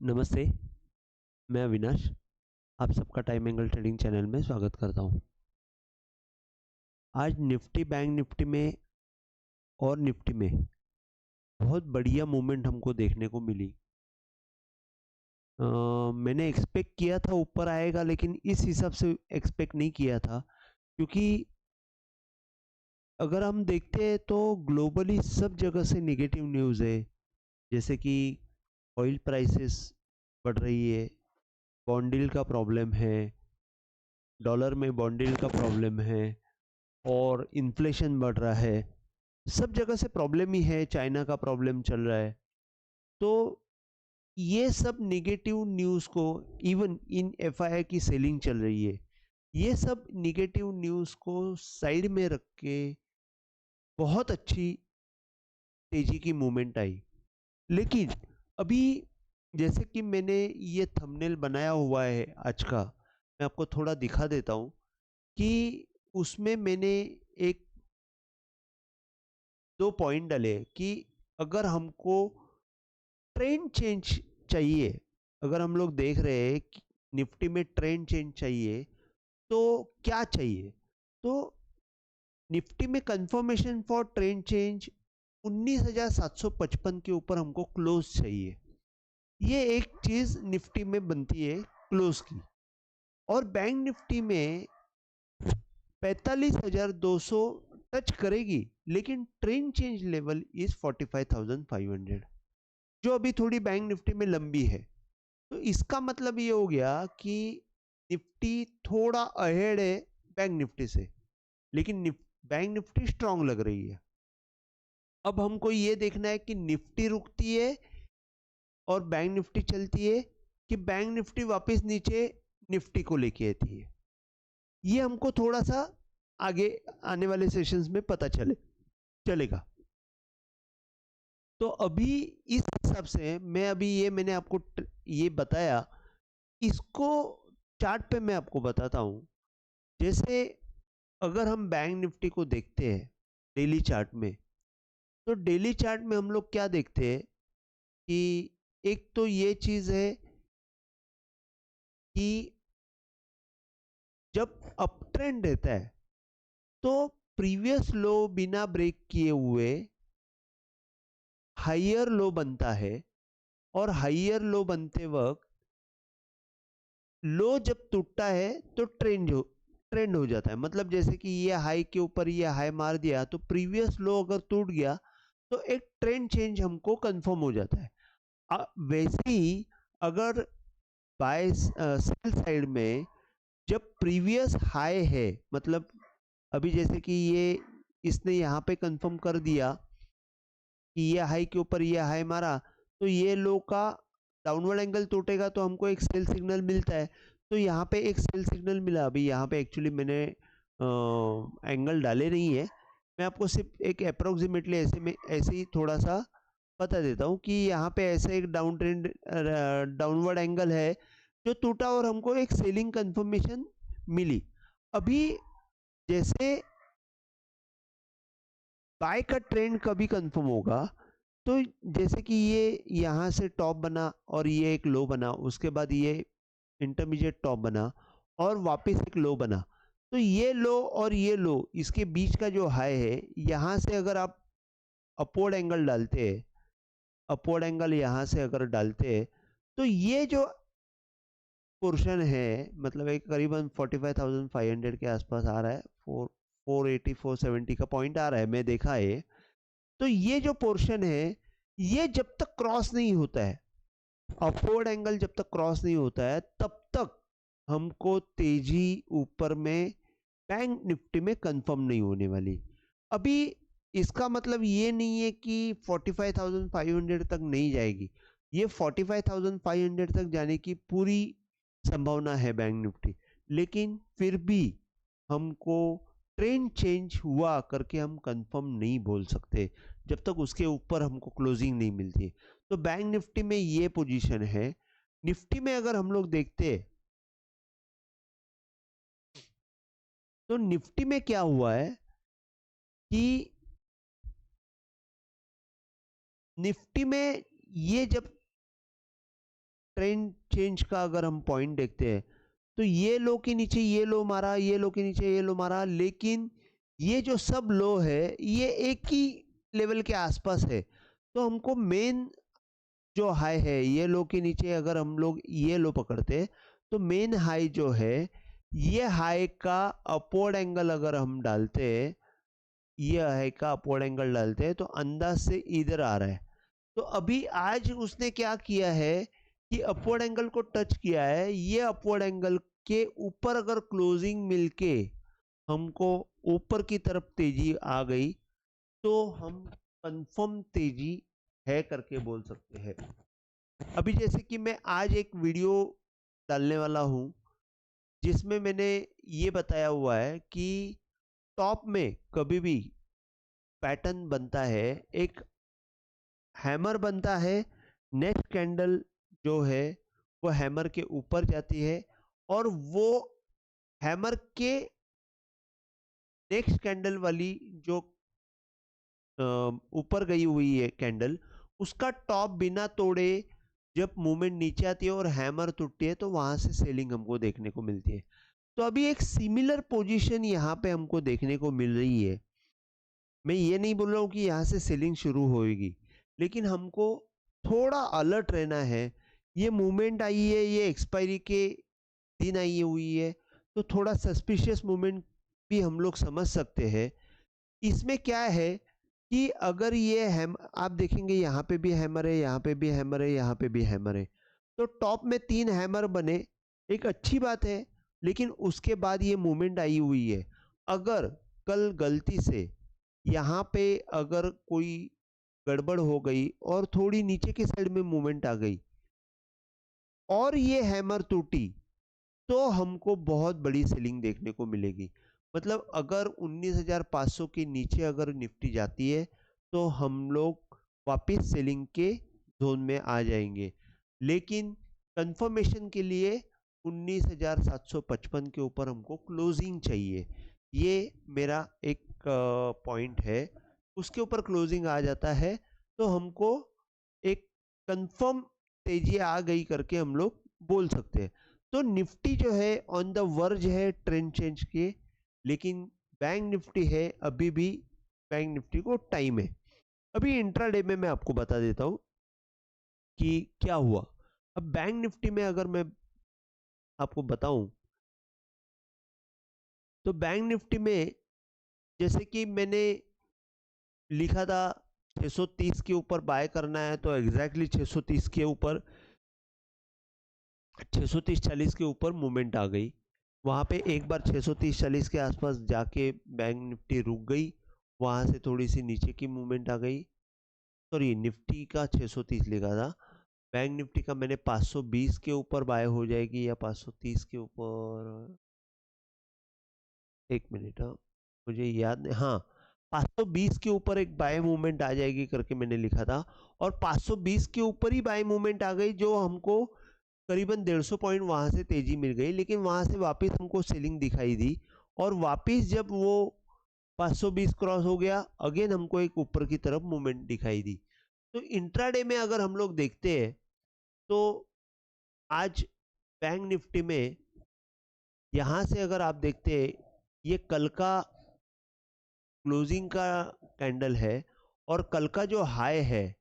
नमस्ते, मैं अविनाश। आप सबका टाइम एंगल ट्रेडिंग चैनल में स्वागत करता हूं। आज निफ्टी, बैंक निफ्टी में और निफ्टी में बहुत बढ़िया मूवमेंट हमको देखने को मिली। मैंने एक्सपेक्ट किया था ऊपर आएगा, लेकिन इस हिसाब से एक्सपेक्ट नहीं किया था, क्योंकि अगर हम देखते हैं तो ग्लोबली सब जगह से नेगेटिव न्यूज़ है। जैसे कि ऑयल प्राइसेस बढ़ रही है, बॉन्ड यील्ड का प्रॉब्लम है, डॉलर में बॉन्ड यील्ड का प्रॉब्लम है, और इन्फ्लेशन बढ़ रहा है। सब जगह से प्रॉब्लम ही है, चाइना का प्रॉब्लम चल रहा है। तो ये सब नेगेटिव न्यूज़ को, इवन इन एफआई की सेलिंग चल रही है, ये सब नेगेटिव न्यूज़ को साइड में रख के बहुत अच्छी तेजी की मूवमेंट आई। लेकिन अभी जैसे कि मैंने ये थंबनेल बनाया हुआ है आज का, मैं आपको थोड़ा दिखा देता हूँ कि उसमें मैंने एक दो पॉइंट डाले कि अगर हमको ट्रेंड चेंज चाहिए, अगर हम लोग देख रहे हैं कि निफ्टी में ट्रेंड चेंज चाहिए, तो क्या चाहिए? तो निफ्टी में कंफर्मेशन फॉर ट्रेंड चेंज 19,755 के ऊपर हमको क्लोज चाहिए। ये एक चीज निफ्टी में बनती है क्लोज की। और बैंक निफ्टी में 45,200 टच करेगी, लेकिन ट्रेंड चेंज लेवल इज 45,500, जो अभी थोड़ी बैंक निफ्टी में लंबी है। तो इसका मतलब ये हो गया कि निफ्टी थोड़ा अहेड है बैंक निफ्टी से, लेकिन बैंक निफ्टी स्ट्रांग लग रही है। अब हमको ये देखना है कि निफ्टी रुकती है और बैंक निफ्टी चलती है, कि बैंक निफ्टी वापस नीचे निफ्टी को लेके आती है। ये हमको थोड़ा सा आगे आने वाले सेशंस में पता चलेगा। तो अभी इस हिसाब से मैंने आपको ये बताया। इसको चार्ट पे मैं आपको बताता हूं। जैसे अगर हम बैंक निफ्टी को देखते हैं डेली चार्ट में, तो डेली चार्ट में हम लोग क्या देखते हैं कि एक तो ये चीज है कि जब अप ट्रेंड रहता है तो प्रीवियस लो बिना ब्रेक किए हुए हाइयर लो बनता है, और हाइयर लो बनते वक्त लो जब टूटता है तो ट्रेंड हो जाता है। मतलब जैसे कि ये हाई के ऊपर ये हाई मार दिया, तो प्रीवियस लो अगर टूट गया तो एक ट्रेंड चेंज हमको कंफर्म हो जाता है। वैसे ही अगर बाय सेल साइड में जब प्रीवियस हाई है, मतलब अभी जैसे कि ये इसने यहाँ पे कंफर्म कर दिया कि ये हाई के ऊपर ये हाई मारा, तो ये लो का डाउनवर्ड एंगल टूटेगा तो हमको एक सेल सिग्नल मिलता है। तो यहाँ पे एक सेल सिग्नल मिला। अभी यहाँ पे एक्चुअली मैंने एंगल डाले नहीं है, मैं आपको सिर्फ एक अप्रोक्सीमेटली ऐसे ही थोड़ा सा बता देता हूँ कि यहाँ पे ऐसे एक डाउनवर्ड एंगल है जो टूटा और हमको एक सेलिंग कंफर्मेशन मिली। अभी जैसे बाय का ट्रेंड कभी कंफर्म होगा, तो जैसे कि ये यहाँ से टॉप बना और ये एक लो बना, उसके बाद ये इंटरमीडिएट टॉप बना और वापस एक लो बना, तो ये लो और ये लो इसके बीच का जो हाई है, यहाँ से अगर आप अपवर्ड एंगल डालते हैं, अपवर्ड एंगल यहाँ से अगर डालते हैं, तो ये जो पोर्शन है, मतलब एक करीबन 45,500 के आसपास आ रहा है, 480 470 का पॉइंट आ रहा है, मैं देखा है। तो ये जो पोर्शन है, ये जब तक क्रॉस नहीं होता है, अपवर्ड एंगल जब तक क्रॉस नहीं होता है, तब तक हमको तेजी ऊपर में बैंक निफ्टी में कंफर्म नहीं होने वाली। अभी इसका मतलब ये नहीं है कि 45,500 तक नहीं जाएगी। ये 45,500 तक जाने की पूरी संभावना है बैंक निफ्टी, लेकिन फिर भी हमको ट्रेंड चेंज हुआ करके हम कंफर्म नहीं बोल सकते जब तक उसके ऊपर हमको क्लोजिंग नहीं मिलती। तो बैंक निफ्टी में ये पोजीशन है। निफ्टी में अगर हम लोग देखते हैं, तो निफ्टी में क्या हुआ है कि निफ्टी में ये जब ट्रेंड चेंज का अगर हम पॉइंट देखते हैं तो ये लो के नीचे ये लो मारा, ये लो के नीचे ये लो मारा, लेकिन ये जो सब लो है ये एक ही लेवल के आसपास है। तो हमको मेन जो हाई है, ये लो के नीचे अगर हम लोग ये लो पकड़ते हैं तो मेन हाई जो है, ये हाई का अपवर्ड एंगल अगर हम डालते हैं, ये हाई का अपवर्ड एंगल डालते हैं तो अंदाज से इधर आ रहा है। तो अभी आज उसने क्या किया है कि अपवर्ड एंगल को टच किया है, ये अपवर्ड एंगल के ऊपर अगर क्लोजिंग मिलके हमको ऊपर की तरफ तेजी आ गई तो हम कंफर्म तेजी है करके बोल सकते हैं। अभी जैसे कि मैं आज एक वीडियो डालने वाला हूं जिसमें मैंने ये बताया हुआ है कि टॉप में कभी भी पैटर्न बनता है, एक हैमर बनता है, नेक्स्ट कैंडल जो है वो हैमर के ऊपर जाती है और वो हैमर के नेक्स्ट कैंडल वाली जो ऊपर गई हुई है कैंडल, उसका टॉप बिना तोड़े जब मूवमेंट नीचे आती है और हैमर टूटती है तो वहां से सेलिंग हमको देखने को मिलती है। तो अभी एक सिमिलर पोजीशन यहाँ पे हमको देखने को मिल रही है। मैं ये नहीं बोल रहा हूँ कि यहाँ से सेलिंग शुरू होएगी, लेकिन हमको थोड़ा अलर्ट रहना है। ये मूवमेंट आई है, ये एक्सपायरी के दिन आई हुई है, तो थोड़ा सस्पिशियस मूवमेंट भी हम लोग समझ सकते हैं। इसमें क्या है कि अगर ये हैम आप देखेंगे यहाँ पे भी हैमर है, यहाँ पे भी हैमर है, यहाँ पे भी हैमर है, तो टॉप में 3 हैमर बने, एक अच्छी बात है। लेकिन उसके बाद ये मूवमेंट आई हुई है। अगर कल गलती से यहाँ पे अगर कोई गड़बड़ हो गई और थोड़ी नीचे की साइड में मूवमेंट आ गई और ये हैमर टूटी तो हमको बहुत बड़ी सेलिंग देखने को मिलेगी। मतलब अगर 19,500 के नीचे अगर निफ्टी जाती है तो हम लोग वापस सेलिंग के जोन में आ जाएंगे। लेकिन कंफर्मेशन के लिए 19,755 के ऊपर हमको क्लोजिंग चाहिए। ये मेरा एक पॉइंट है। उसके ऊपर क्लोजिंग आ जाता है तो हमको एक कंफर्म तेजी आ गई करके हम लोग बोल सकते हैं। तो निफ्टी जो है ऑन द वर्ज है ट्रेंड चेंज के, लेकिन बैंक निफ्टी है अभी भी, बैंक निफ्टी को टाइम है। अभी इंट्राडे में मैं आपको बता देता हूं कि क्या हुआ। अब बैंक निफ्टी में अगर मैं आपको बताऊं तो बैंक निफ्टी में जैसे कि मैंने लिखा था 630 के ऊपर बाय करना है, तो एग्जैक्टली 630 के ऊपर 630-40 के ऊपर मूवमेंट आ गई। वहाँ पे एक बार 630-40 के आसपास जाके बैंक निफ्टी रुक गई, वहाँ से थोड़ी सी नीचे की मूवमेंट आ गई। सॉरी, निफ्टी का 630 लिखा था, बैंक निफ्टी का मैंने 520 के ऊपर बाय हो जाएगी या 530 के ऊपर, एक मिनट, हाँ मुझे याद नहीं, हाँ 520 के ऊपर एक बाय मूवमेंट आ जाएगी करके मैंने लिखा था और 520 के ऊपर ही बाय मूवमेंट आ गई, जो हमको करीबन 150 पॉइंट वहां से तेजी मिल गई। लेकिन वहां से वापस हमको सेलिंग दिखाई दी और वापस जब वो 520 क्रॉस हो गया, अगेन हमको एक ऊपर की तरफ मूवमेंट दिखाई दी। तो इंट्राडे में अगर हम लोग देखते हैं तो आज बैंक निफ्टी में यहां से अगर आप देखते हैं, ये कल का क्लोजिंग का कैंडल है और कल का जो हाई है,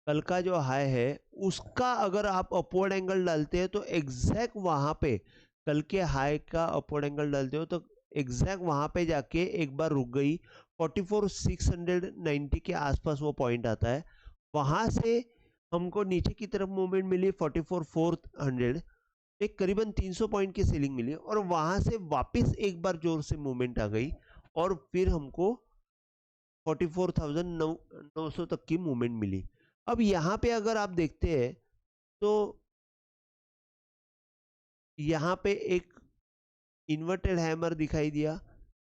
कल का जो हाई है उसका अगर आप अपवर्ड एंगल डालते हैं तो एग्जैक्ट वहां पे, कल के हाई का अपवर्ड एंगल डालते हो तो एग्जैक्ट वहां पे जाके एक बार रुक गई। 44,690 के आसपास वो पॉइंट आता है, वहां से हमको नीचे की तरफ मूवमेंट मिली 44,400, एक करीबन 300 पॉइंट की सेलिंग मिली और वहां से वापस एक बार जोर से मूवमेंट आ गई और फिर हमको 44,900 तक की मूवमेंट मिली। अब यहाँ पे अगर आप देखते हैं तो यहाँ पे एक इन्वर्टेड हैमर दिखाई दिया,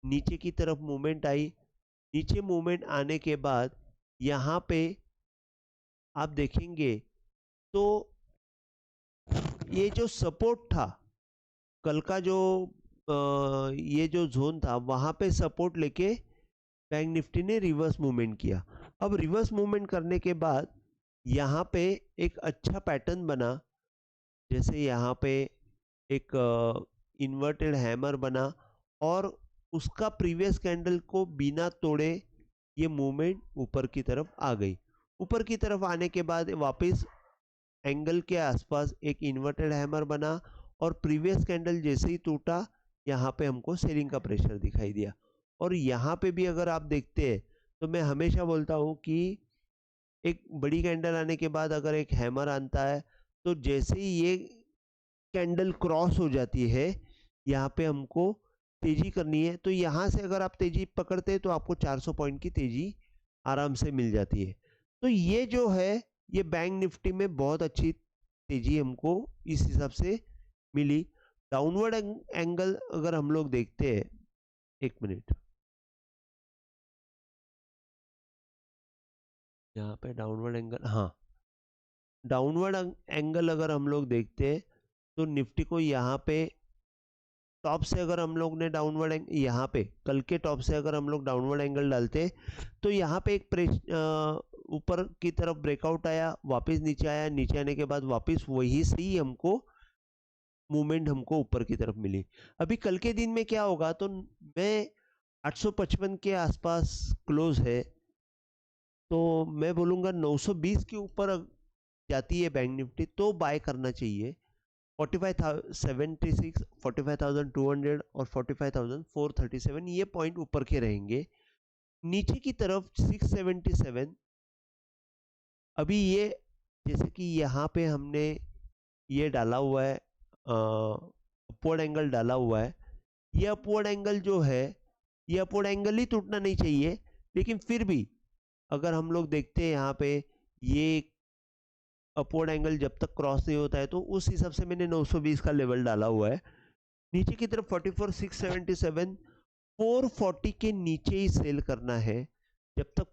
नीचे की तरफ मूवमेंट आई, नीचे मूवमेंट आने के बाद यहाँ पे आप देखेंगे तो ये जो सपोर्ट था कल का, जो ये जो जोन था वहां पे सपोर्ट लेके बैंक निफ्टी ने रिवर्स मूवमेंट किया। अब रिवर्स मूवमेंट करने के बाद यहाँ पे एक अच्छा पैटर्न बना जैसे यहाँ पे एक इन्वर्टेड हैमर बना और उसका प्रीवियस कैंडल को बिना तोड़े ये मूवमेंट ऊपर की तरफ आ गई। ऊपर की तरफ आने के बाद वापस एंगल के आसपास एक इन्वर्टेड हैमर बना और प्रीवियस कैंडल जैसे ही टूटा यहाँ पे हमको सेलिंग का प्रेशर दिखाई दिया। और यहाँ पे भी अगर आप देखते हैं तो मैं हमेशा बोलता हूँ कि एक बड़ी कैंडल आने के बाद अगर एक हैमर आता है तो जैसे ही ये कैंडल क्रॉस हो जाती है यहाँ पे हमको तेजी करनी है। तो यहाँ से अगर आप तेजी पकड़ते हैं तो आपको 400 पॉइंट की तेजी आराम से मिल जाती है। तो ये जो है ये बैंक निफ्टी में बहुत अच्छी तेजी हमको इस हिसाब से मिली। डाउनवर्ड एंगल अगर हम लोग देखते हैं, एक मिनट, यहाँ पे डाउनवर्ड एंगल, हाँ, डाउनवर्ड एंगल अगर हम लोग देखते हैं तो निफ्टी को यहाँ पे टॉप से अगर हम लोग ने डाउनवर्ड यहाँ पे कल के टॉप से अगर हम लोग डाउनवर्ड एंगल डालते तो यहाँ पे एक ऊपर की तरफ ब्रेकआउट आया, वापस नीचे आया, नीचे आने के बाद वापस वही से ही हमको मूवमेंट हमको ऊपर की तरफ मिली। अभी कल के दिन में क्या होगा तो मैं 855 के आसपास क्लोज है तो मैं बोलूँगा 920 के ऊपर जाती है बैंक निफ्टी तो बाय करना चाहिए। 45,076, 45,200 और 45,437 ये पॉइंट ऊपर के रहेंगे। नीचे की तरफ 677, अभी ये जैसे कि यहाँ पे हमने ये डाला हुआ है, अपवर्ड एंगल डाला हुआ है। ये अपवर्ड एंगल जो है ये अपवर्ड एंगल ही टूटना नहीं चाहिए, लेकिन फिर भी अगर हम लोग देखते हैं यहाँ पे ये अपवर्ड एंगल जब तक क्रॉस नहीं होता है तो उस हिसाब से मैंने 920 का लेवल डाला हुआ है। नीचे की तरफ 44,677, 440 के नीचे ही सेल करना है जब तक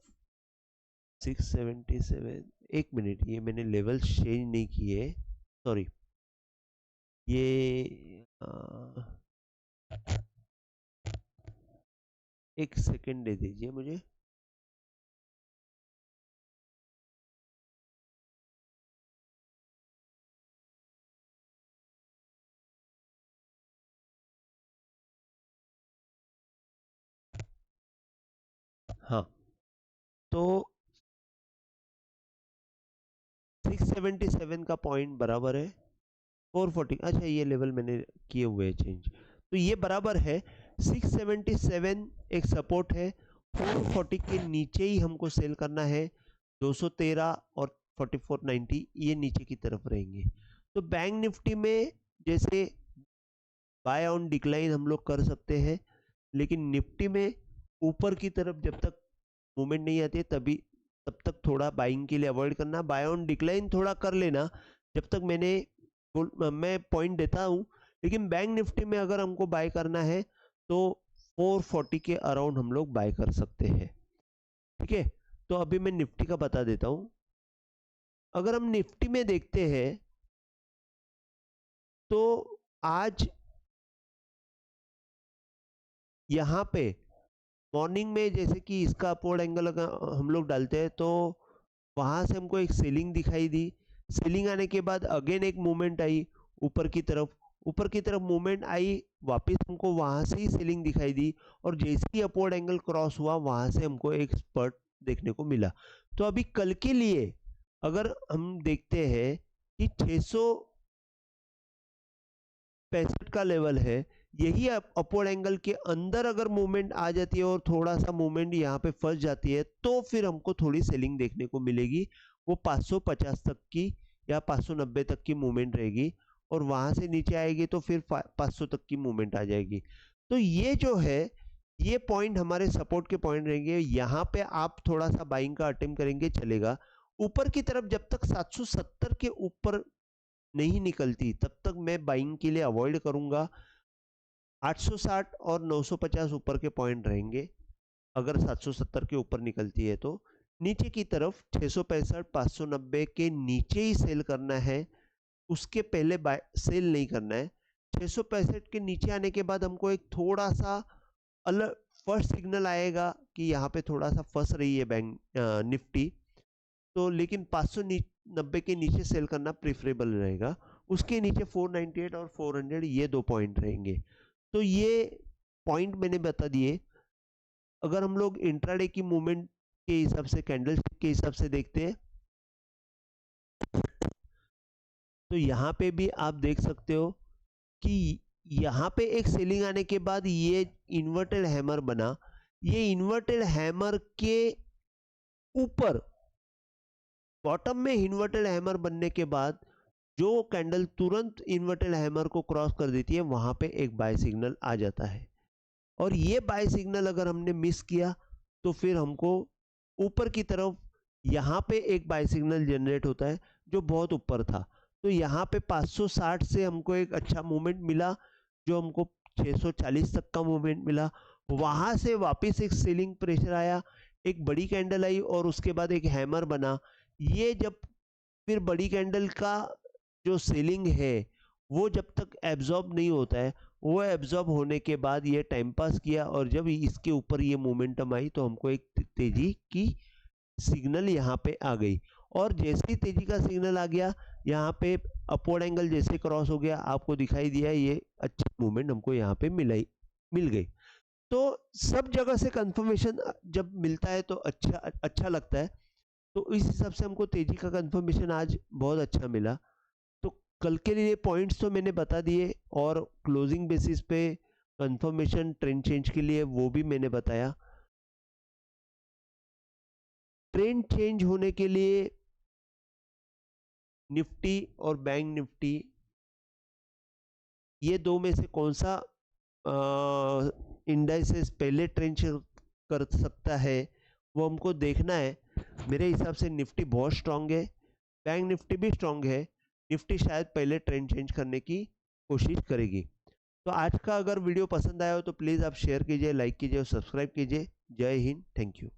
677। एक मिनट, ये मैंने लेवल चेंज नहीं किए, सॉरी, ये एक सेकेंड दे दीजिए मुझे। हाँ, तो 677 का पॉइंट बराबर है 440। अच्छा, ये लेवल मैंने किए हुए हैं चेंज, तो ये बराबर है 677 एक सपोर्ट है। 440 के नीचे ही हमको सेल करना है। 213 और 4490 ये नीचे की तरफ रहेंगे। तो बैंक निफ्टी में जैसे बाय ऑन डिक्लाइन हम लोग कर सकते हैं, लेकिन निफ्टी में ऊपर की तरफ जब तक मूवमेंट नहीं आती है तब तक थोड़ा बाइंग के लिए अवॉइड करना। बाय ऑन डिक्लाइन थोड़ा कर लेना जब तक मैं पॉइंट देता हूँ, लेकिन बैंक निफ्टी में अगर हमको बाय करना है तो 440 के अराउंड हम लोग बाय कर सकते हैं। ठीक है, तो अभी मैं निफ्टी का बता देता हूँ। अगर हम निफ्टी में देखते हैं तो आज यहाँ पे मॉर्निंग में जैसे कि इसका अपवर्ड एंगल अगर हम लोग डालते हैं तो वहाँ से हमको एक सेलिंग दिखाई दी। सेलिंग आने के बाद अगेन एक मूवमेंट आई ऊपर की तरफ मूवमेंट आई, वापस हमको वहाँ से ही सेलिंग दिखाई दी और जैसे ही अपवर्ड एंगल क्रॉस हुआ वहाँ से हमको एक स्पर्ट देखने को मिला। तो अभी कल के लिए अगर हम देखते हैं कि 665 का लेवल है, यही अपवर्ड एंगल के अंदर अगर मूवमेंट आ जाती है और थोड़ा सा मूवमेंट यहाँ पे फंस जाती है तो फिर हमको थोड़ी सेलिंग देखने को मिलेगी। वो 550 तक की या 590 तक की मूवमेंट रहेगी और वहां से नीचे आएगी तो फिर 500 तक की मूवमेंट आ जाएगी। तो ये जो है ये पॉइंट हमारे सपोर्ट के पॉइंट रहेंगे। यहाँ पे आप थोड़ा सा बाइंग का अटेम्प्ट करेंगे चलेगा। ऊपर की तरफ जब तक 770 के ऊपर नहीं निकलती तब तक मैं बाइंग के लिए अवॉइड करूंगा। 860 और 950 ऊपर के पॉइंट रहेंगे। अगर 770 के ऊपर निकलती है तो नीचे की तरफ 665 590 के नीचे ही सेल करना है, उसके पहले बाय सेल नहीं करना है। 665 के नीचे आने के बाद हमको एक थोड़ा सा अलग फर्स्ट सिग्नल आएगा कि यहाँ पे थोड़ा सा फंस रही है बैंक निफ्टी, तो लेकिन 590 के नीचे सेल करना प्रेफरेबल रहेगा। उसके नीचे 498 और 400 ये 2 पॉइंट रहेंगे। तो ये पॉइंट मैंने बता दिए। अगर हम लोग इंट्राडे की मूवमेंट के हिसाब से, कैंडल के हिसाब से देखते हैं, तो यहाँ पे भी आप देख सकते हो कि यहाँ पे एक सेलिंग आने के बाद ये इन्वर्टेड हैमर बना। ये इन्वर्टेड हैमर के ऊपर बॉटम में इन्वर्टेड हैमर बनने के बाद जो कैंडल तुरंत इन्वर्टेड हैमर को क्रॉस कर देती है, वहां पे एक बाय सिग्नल आ जाता है। और ये बाय सिग्नल अगर हमने मिस किया तो फिर हमको ऊपर की तरफ यहाँ पे एक बाय सिग्नल जनरेट होता है जो बहुत ऊपर था। तो यहाँ पे 560 से हमको एक अच्छा मूवमेंट मिला, जो हमको 640 तक का मूवमेंट मिला। वहां से वापस एक सेलिंग प्रेशर आया, एक बड़ी कैंडल आई और उसके बाद एक हैमर बना। ये जब फिर बड़ी कैंडल का जो सेलिंग है वो जब तक एब्जॉर्ब नहीं होता है, वो एब्जॉर्ब होने के बाद ये टाइम पास किया, और जब इसके ऊपर ये मोमेंटम आई तो हमको एक तेजी की सिग्नल यहाँ पे आ गई। और जैसे ही तेजी का सिग्नल आ गया, यहाँ पे अपवर्ड एंगल जैसे क्रॉस हो गया, आपको दिखाई दिया, ये अच्छी मूवमेंट हमको यहाँ पे मिल गई। तो सब जगह से कंफर्मेशन जब मिलता है तो अच्छा लगता है। तो इस हिसाब से हमको तेजी का कंफर्मेशन आज बहुत अच्छा मिला। तो कल के लिए पॉइंट्स तो मैंने बता दिए, और क्लोजिंग बेसिस पे कंफर्मेशन ट्रेंड चेंज के लिए वो भी मैंने बताया। ट्रेंड चेंज होने के लिए निफ्टी और बैंक निफ्टी, ये दो में से कौन सा इंडाइसेस पहले ट्रेंड कर सकता है वो हमको देखना है। मेरे हिसाब से निफ्टी बहुत स्ट्रांग है, बैंक निफ्टी भी स्ट्रांग है। निफ्टी शायद पहले ट्रेंड चेंज करने की कोशिश करेगी। तो आज का अगर वीडियो पसंद आया हो तो प्लीज़ आप शेयर कीजिए, लाइक कीजिए और सब्सक्राइब कीजिए। जय हिंद, थैंक यू।